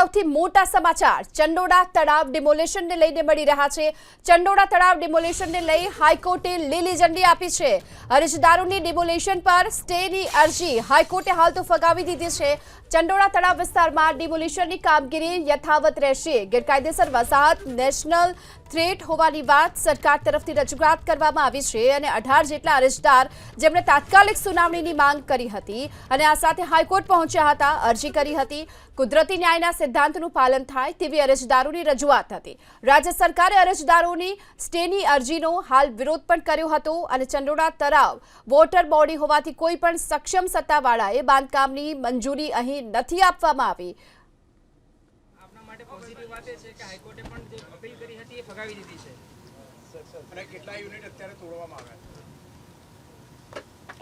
સૌથી મોટા સમાચાર ચંડોળા તળાવ ડિમોલેશનને લઈને મળી રહ્યા છે। ચંડોળા તળાવ ડિમોલેશનને લઈ હાઈકોર્ટે લીલી ઝંડી આપી છે। અરજદારોની ડિમોલેશન પર સ્ટેની અરજી હાઈકોર્ટે હાલ તો ફગાવી દીધી છે। ચંડોળા તળાવ વિસ્તારમાં ડિમોલેશનની કામગીરી યથાવત રહેશે। ગેરકાયદેસર વસાહત નેશનલ થ્રેટ હોવાની વાત સરકાર તરફથી રજૂઆત કરવામાં આવી છે અને 18 જેટલા અરજદાર જેમણે તાત્કાલિક સુનાવણીની માંગ કરી હતી અને આ સાથે હાઈકોર્ટ પહોંચ્યા હતા, અરજી કરી હતી। કુદરતી ન્યાયના સિદ્ધાંતનું પાલન થાય તેવી અરજદારોની રજૂઆત હતી। રાજ્ય સરકારે અરજદારોની સ્ટેની અરજીનો હાલ વિરોધ પણ કર્યો હતો અને ચંડોળા તળાવ વોટર બોડી હોવાથી કોઈ પણ સક્ષમ સત્તાવાળાએ બાંધકામની મંજૂરી અહીં નથી આપવામાં આવી। પોઝિટિવ વાત એ છે કે હાઈકોર્ટે પણ જે અપીલ કરી હતી એ ફગાવી દીધી છે અને કેટલા યુનિટ અત્યારે તોડવામાં આવ્યા।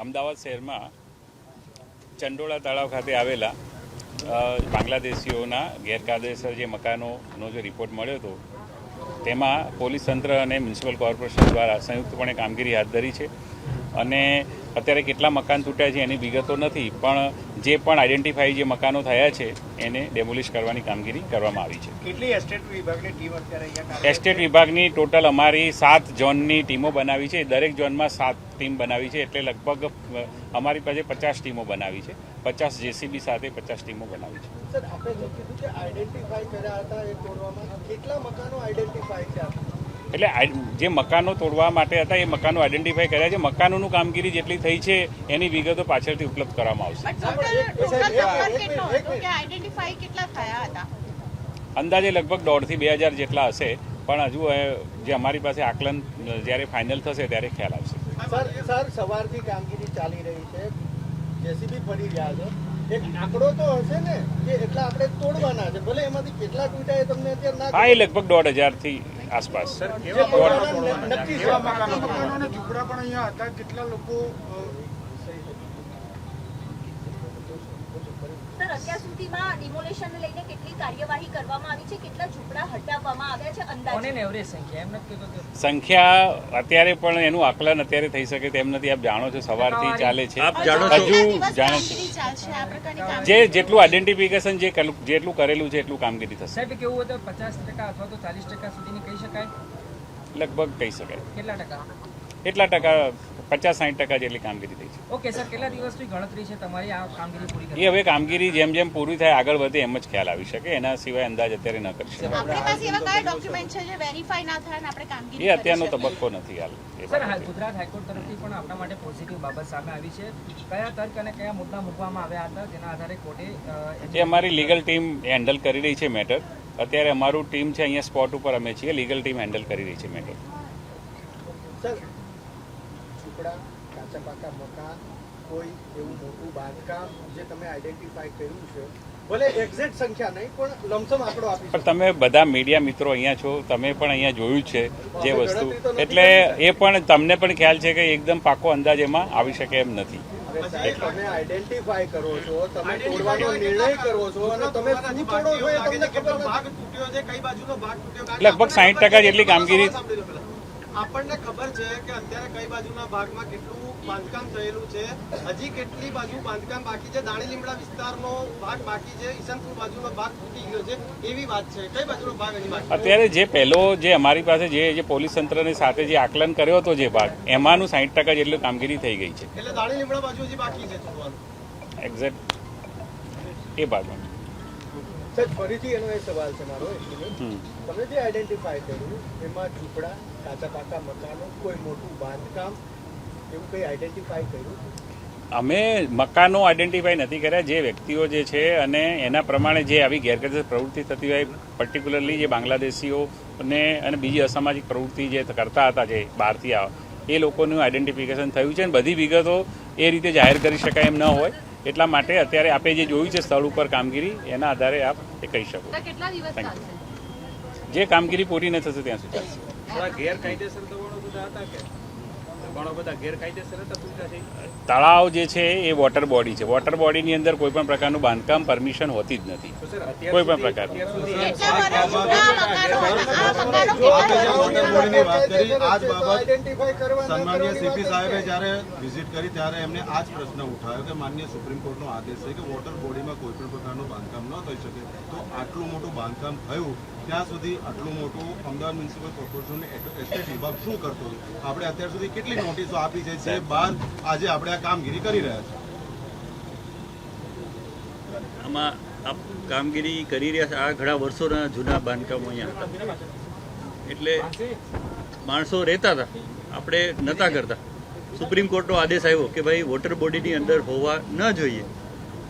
અમદાવાદ શહેરમાં ચંડોળા તળાવ ખાતે આવેલા બાંગ્લાદેશીઓના ગેરકાયદેસર જે મકાનોનો જે રિપોર્ટ મળ્યો હતો તેમાં પોલીસ તંત્ર અને મ્યુનિસિપલ કોર્પોરેશન દ્વારા સંયુક્તપણે કામગીરી હાથ ધરી છે અને અત્યારે કેટલા મકાન તૂટ્યા છે એની વિગતો નથી, પણ જે પણ આઈડેન્ટિફાઈ જે મકાનો થયા છે એને ડેમોલિશ કરવાની કામગીરી કરવામાં આવી છે। કેટલી એસ્ટેટ વિભાગની ટીમ અત્યારે અહીંયા એસ્ટેટ વિભાગની ટોટલ અમારી 7 ઝોનની ટીમો બનાવી છે। દરેક ઝોનમાં 7 ટીમ બનાવી છે, એટલે લગભગ અમારી પાસે 50 ટીમો બનાવી છે। 50 જેસીબી સાથે 50 ટીમો બનાવી છે। સર, આપણે જે કીધું કે આઈડેન્ટિફાઈ કર્યા હતા એ તોડવામાં કેટલા મકાનો આઈડેન્ટિફાઈ છે? એટલે જે મકાનો તોડવા માટે હતા એ મકાનો આઈડેન્ટિફાઈ કર્યા છે। મકાનોનું કામગીરી જેટલી થઈ છે એની વિગતો પાછળથી ઉપલબ્ધ કરવામાં આવશે। અંદાજે લગભગ 1.5 થી 2,000 જેટલા હશે, પણ હજુ જે અમારી પાસે આકલન જ્યારે ફાઇનલ થશે ત્યારે ખ્યાલ આવશે। સર, સવારથી કામગીરી ચાલી રહી છે, જેસીબી ફરી રહ્યા છે, એક આંકડો તો હશે ને કે એટલા આપણે તોડવાના છે, ભલે એમાંથી કેટલા તૂટ્યા એ તમને અત્યારે ના હા, એ લગભગ 1,500 થી આસપાસ। નક્કી છે મકાનો અને ઝૂંપડા પણ અહીંયા હતા, કેટલા લોકો સર અત્યાર સુધીમાં ડિમોલેશનને લઈને કેટલી કાર્યવાહી કરવામાં આવી છે, કેટલા ઝૂંપડા હટાવવામાં આવ્યા છે અંદાજે? એવરેજ સંખ્યા એમ નથી કીધું સંખ્યા અત્યારે પણ એનું આકલન અત્યારે થઈ શકે તેમ નથી। આપ જાણો છો સવારથી ચાલે છે, હજુ જાણે છે જેટલું આઈડેન્ટિફિકેશન જેટલું કરેલું છે એટલું કામગીરી થશે। સાહેબ કેવું હતું 50% અથવા તો 40% સુધીની કહી શકાય? લગભગ કહી શકાય। કેટલા ટકા? એટલા ટકા 50-60% જેટલી કામગીરી થઈ છે। ઓકે સર, કેટલા દિવસની ગણતરી છે તમારી આ કામગીરી પૂરી એ હવે કામગીરી જેમ જેમ પૂરી થાય આગળ વધે એમ જ ખ્યાલ આવી શકે, એના સિવાય અંદાજ અત્યારે ન કરી શકે। આપણી પાસે એવા કયા ડોક્યુમેન્ટ છે જે વેરીફાઈ ના થાય અને આપણે કામગીરી એ અત્યારનો તબક્કો નથી હાલ। સર, ગુજરાત હાઈકોર્ટ તરફથી પણ આપણા માટે પોઝિટિવ બાબત સામે આવી છે। કયા તર્ક અને કયા મુદ્દા મૂકવામાં આવ્યા હતા જેના આધારે કોર્ટે એ અમારી લીગલ ટીમ હેન્ડલ કરી રહી છે મેટર। અત્યારે અમારું ટીમ છે અહીંયા સ્પોટ ઉપર અમે છીએ, લીગલ ટીમ હેન્ડલ કરી રહી છે મેટર। સર, ઝૂંપડા, કાચા પાકા મકાન, કોઈ એવું મોટું બાંધકામ જે તમે આઈડેન્ટિફાઈ કર્યું છે, ભલે એક્ઝેક્ટ સંખ્યા નહીં પણ લમસમ આંકડો આપી શકો? પણ તમે બધા મીડિયા મિત્રો અહીંયા છો, તમે પણ અહીંયા જોયું છે જે વસ્તુ, એટલે એ પણ તમને પણ ખ્યાલ છે કે એકદમ પાકો અંદાજ એમાં આવી શકે એમ નથી। તમે આઈડેન્ટિફાઈ કરો છો, તમે તોડવાનો નિર્ણય કરો છો અને તમે શું તોડો છો એ તમને ખબર ભાગ તૂટ્યો છે, કઈ બાજુનો ભાગ તૂટ્યો, લગભગ 60% જેટલી કામગીરી આપણને ખબર છે કે અત્યારે કઈ બાજુના ભાગમાં કેટલું બાંધકામ થયેલું છે, હજી કેટલી બાજુ બાંધકામ બાકી છે, દાણી લીમડા વિસ્તારનો ભાગ બાકી છે, ઈસનપુર બાજુનો ભાગ તૂટી ગયો છે, એવી વાત છે, કઈ બાજુનો ભાગ હજી બાકી? અત્યારે જે પહેલો જે અમારી પાસે જે પોલીસ તંત્રની સાથે જે આકલન કર્યો હતો જે ભાગ, એમાંનું 60% જેટલી કામગીરી થઈ ગઈ છે। એટલે દાણી લીમડા બાજુ હજી બાકી છે તોડવાનું એક્ઝેક્ટ એ ભાગમાં। સર, ફરીથી એનો એ સવાલ છે મારો, તમે જે આઈડેન્ટિફાઈ કર્યું એમાં ઝૂંપડા, કાચા પાકા મકાનો, કોઈ મોટું બાંધકામ એવું કંઈ આઈડેન્ટિફાઈ કર્યું? અમે મકાનો આઈડેન્ટિફાઈ નથી કર્યા, જે વ્યક્તિઓ જે છે અને એના પ્રમાણે જે આવી ગેરકાયદેસર પ્રવૃત્તિ થતી હોય, પર્ટિક્યુલરલી જે બાંગ્લાદેશીઓને અને બીજી અસામાજિક પ્રવૃત્તિ જે કરતા હતા જે બહારથી એ લોકોનું આઈડેન્ટિફિકેશન થયું છે અને બધી વિગતો એ રીતે જાહેર કરી શકાય એમ ન હોય, એટલા માટે અત્યારે આપણે જે જોયું છે સ્થળ ઉપર કામગીરી, એના આધારે આપ એ કહી શકો। જે કામગીરી પૂરી ન થશે ત્યાં સુધી ચાલશે। ગેરકાયદેસર દબાણો બધા હતા કે ઘણો બધા ગેરકાયદેસર હતા પૂછતા છે. તળાવ જે છે એ વોટર બોડી છે. વોટર બોડીની અંદર કોઈ પણ પ્રકારનું બાંધકામ પરમિશન હોતી જ નથી, તો સર અત્યાર કોઈ પણ સુધી- પ્રકારનું. અત્યાર સુધી બોર્ડની વાત કરી આ જ બાબત સન્માનીય સીપી સાહેબે જ્યારે વિઝિટ કરી ત્યારે એમને આ જ પ્રશ્ન ઉઠાવ્યો કે માન્ય સુપ્રીમ કોર્ટનો આદેશ છે કે વોટર બોડીમાં કોઈ પણ પ્રકારનું બાંધકામ ન થઈ શકે, તો આટલું મોટું બાંધકામ થયું ત્યાં સુધી આટલું મોટું અમદાવાદ મ્યુનિસિપલ કોર્પોરેશનની એસ્ટેટ વિભાગ શું કરતો હતો? આપણે અત્યાર સુધી કેટલી નોટિસો આપી છે જે બાદ આજે આપણે આ કામગીરી કરી રહ્યા છીએ. આમાં આપ કામગીરી કરી રહ્યા છે. આ ઘણા વર્ષોના જૂના બાંધકામો અહીંયા હતા, એટલે માણસો રહેતા હતા, આપણે નહોતા કરતા. સુપ્રીમ કોર્ટનો આદેશ આવ્યો કે ભાઈ વોટર બોડીની અંદર હોવા ન જોઈએ,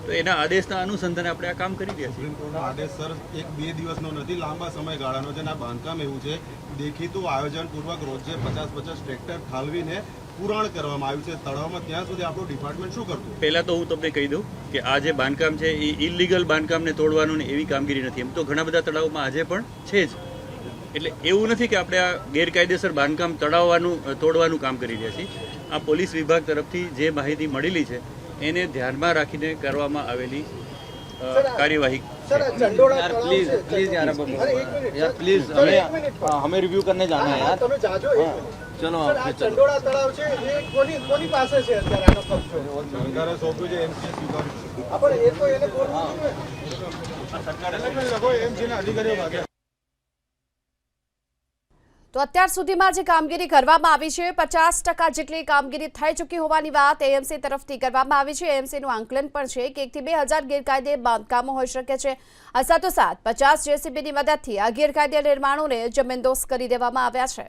તો એના આદેશના અનુસંધાને આપણે આ કામ કરી રહ્યા છીએ. સુપ્રીમ કોર્ટનો આદેશ સર 1-2 દિવસનો નથી, લાંબા સમયગાળાનો છે. આ બાંધકામ એવું છે દેખીતું આયોજનપૂર્વક રોજે 50-50 ટ્રેક્ટર ઠાલવીને પુરાણ કરવામાં આવ્યું છે તળાવમાં. ત્યાં સુધી આપણું ડિપાર્ટમેન્ટ શું કરતું? પહેલાં તો હું તમને કહી દઉં કે આ જે બાંધકામ છે એ ઇલીગલ બાંધકામને તોડવાનું ને એવી કામગીરી નથી. એમ તો ઘણા બધા તળાવમાં આજે પણ છે જ, એટલે એવું નથી કે આપણે આ ગેરકાયદેસર બાંધકામ તોડવાનું કામ કરી રહ્યા છીએ. આ પોલીસ વિભાગ તરફથી જે માહિતી મળેલી છે એને ધ્યાનમાં રાખીને કરવામાં આવેલી કાર્યવાહી છે. हमें रिव्यू करने जाना है यार. તમે જાજો चलो ચંડોળા તળાવ છે એ કોની પાસે છે અત્યારે આનો કબજો? સરકારે સોંપ્યું છે એમસીએસ વિભાગ. પણ એ તો એને બોલવું જોઈએ. એમસીના અધિકારીઓ ભાગ્યા. તો અત્યાર સુધીમાં જે કામગીરી કરવામાં આવી છે 50% જેટલી કામગીરી થઈ ચૂકી હોવાની વાત એએમસી તરફથી કરવામાં આવી છે. એએમસીનું આંકલન પણ છે કે 1 થી 2000 ગેરકાયદે બાંધકામો હોઈ શકે છે. આ સાથોસાથ 50 જેસીબીની મદદથી આ ગેરકાયદે નિર્માણોને જમીનદોસ્ત કરી દેવામાં આવ્યા છે.